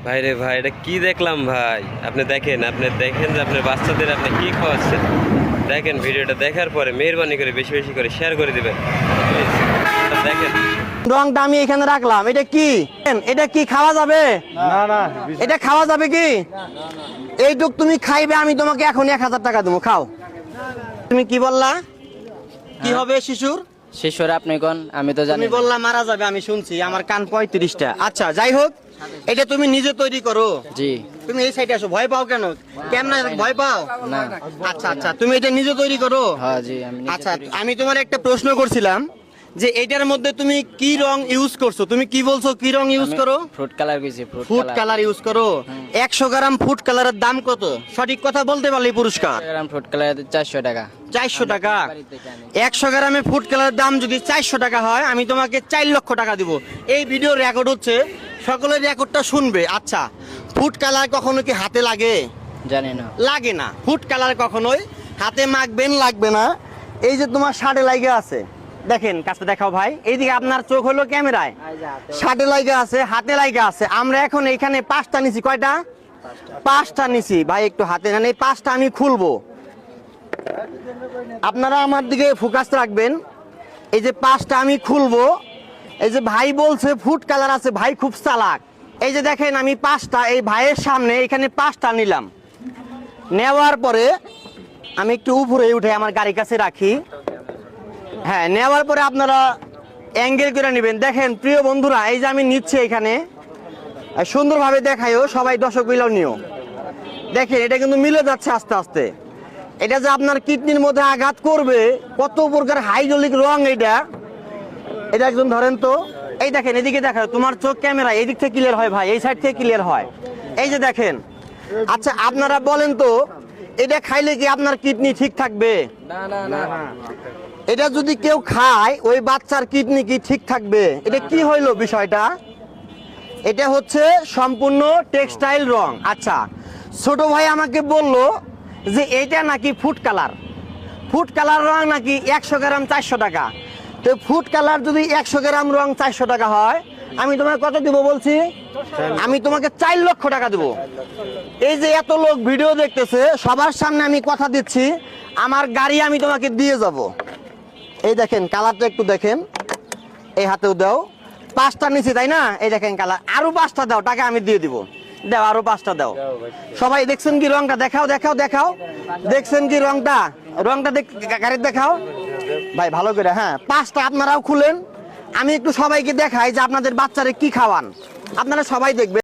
ভাই রে ভাই, এটা কি দেখলাম ভাই? আপনি দেখেন যে আপনার বাচ্চাদের আপনি কি খাওয়াচ্ছেন। দেখেন, ভিডিওটা দেখার পরে মেহরবানি করে বেশি বেশি করে শেয়ার করে দিবেন প্লিজ। দেখেন রংটা আমি এখানে রাখলাম, এটা কি? এটা কি খাওয়া যাবে? না না, এটা খাওয়া যাবে কি? এইটুক তুমি খাইবে, আমি তোমাকে এখন 1000 টাকা দেবো, খাও। তুমি কি বললা? কি হবে শিশুর? শিশুর আপনি কোন? আমি তো জানি তুমি বললা মারা যাবে, আমি শুনছি, আমার কান 35টা। আচ্ছা যাই হোক, এটা তুমি নিজে তৈরি করো। জি। তুমি এই সাইডে আসো, ভয় পাও কেন? কেমন ভয় পাও? না। আচ্ছা আচ্ছা, তুমি এটা নিজে তৈরি করো? হ্যাঁ জি, আমি নিজে আচ্ছা, তৈরি। আমি তোমার একটা প্রশ্ন করছিলাম যে এটার মধ্যে তুমি কি রং ইউজ করছো? তুমি কি বলছো, কি রং ইউজ করো? ফ্রুট কালার কইছি, ফুড কালার ইউজ করো। 100 গ্রাম ফুড কালারের দাম কত? সঠিক কথা বলতে পারলে পুরস্কার। গ্রাম ফ্রুট কালার 400 টাকা। 400 টাকা। 100 গ্রামে ফুড কালারের দাম যদি 400 টাকা হয়, আমি তোমাকে 4 লক্ষ টাকা দিব। এই ভিডিও রেকর্ড হচ্ছে, সকলের রেকর্ডটা শুনবে। আচ্ছা, ফুড কালার কখনো কি হাতে লাগে? জানি না। লাগে না। ফুড কালার কখনোই হাতে মাখবেন, লাগবে না। এই যে তোমার শার্টে লাগে আছে, দেখেন কাছে দেখাও ভাই, এইদিকে আপনার চোখ হলো ক্যামেরায়। শার্টে লাগে আছে, হাতে লাগে আছে। আমরা এখন এখানে 5টা নিছি। কয়টা? 5টা নিছি ভাই, একটু হাতে নেন। এই 5টা আমি খুলবো, আপনারা আমার দিকে ফোকাস রাখবেন। এই যে 5টা আমি খুলবো। এই যে ভাই বলছে ফুড কালার আছে, ভাই খুব চালাক। এই যে দেখেন, আমি 5টা এই ভাইয়ের সামনে এখানে 5টা নিলাম। নেওয়ার পরে আমি একটু উপরে উঠে আমার গাড়ির কাছে রাখি। হ্যাঁ, নেওয়ার পরে আপনারা অ্যাঙ্গেল করে নেবেন। দেখেন প্রিয় বন্ধুরা, এই যে আমি নিচ্ছি এখানে, সুন্দরভাবে দেখাইও, সবাই দর্শক মিলাও নিও। দেখেন এটা কিন্তু মিলে যাচ্ছে আস্তে আস্তে। এটা যে আপনার কিডনির মধ্যে আঘাত করবে, কত প্রকার হাইড্রোলিক রং এটা। এটা একজন ধরেন তো, এই দেখেন, এদিকে দেখাও, তোমার চোখ ক্যামেরা এদিক থেকে ক্লিয়ার হয় ভাই, এই সাইড থেকে ক্লিয়ার হয়। এই যে দেখেন। আচ্ছা আপনারা বলেন তো, এটা খাইলে কি আপনার কিডনি ঠিক থাকবে? না না না। এটা যদি কেউ খায়, ওই বাচ্চার কিডনি কি ঠিক থাকবে? এটা কি হইলো বিষয়টা? এটা হচ্ছে সম্পূর্ণ টেক্সটাইল রং। আচ্ছা, ছোট ভাই আমাকে বললো যে এটা নাকি ফুড কালার। ফুড কালার রং নাকি 100 গ্রাম 400 টাকা। তো ফুড কালার যদি 100 গ্রাম রং 400 টাকা হয়, আমি তোমাকে কত দিব বলছি? আমি তোমাকে 4 লক্ষ টাকা দেবো। এই যে এত লোক ভিডিও দেখতেছে, সবার সামনে আমি কথা দিচ্ছি, আমার গাড়ি আমি তোমাকে দিয়ে যাব। এই দেখেন কালারটা একটু দেখেন, এই হাতেও দাও। 5টা নিচে, তাই না? এই দেখেন কালার, আরো 5টা দাও, টাকা আমি দিয়ে দিব। দাও, আরো 5টা দাও। সবাই দেখছেন কি রংটা? দেখাও দেখাও দেখাও, দেখছেন কি রংটা? রংটা গাড়ির দেখাও ভাই ভালো করে। হ্যাঁ, 5টা আপনারাও খুলেন, আমি একটু সবাইকে দেখাই যে আপনাদের বাচ্চারে কি খাওয়ান। আপনারা সবাই দেখবেন।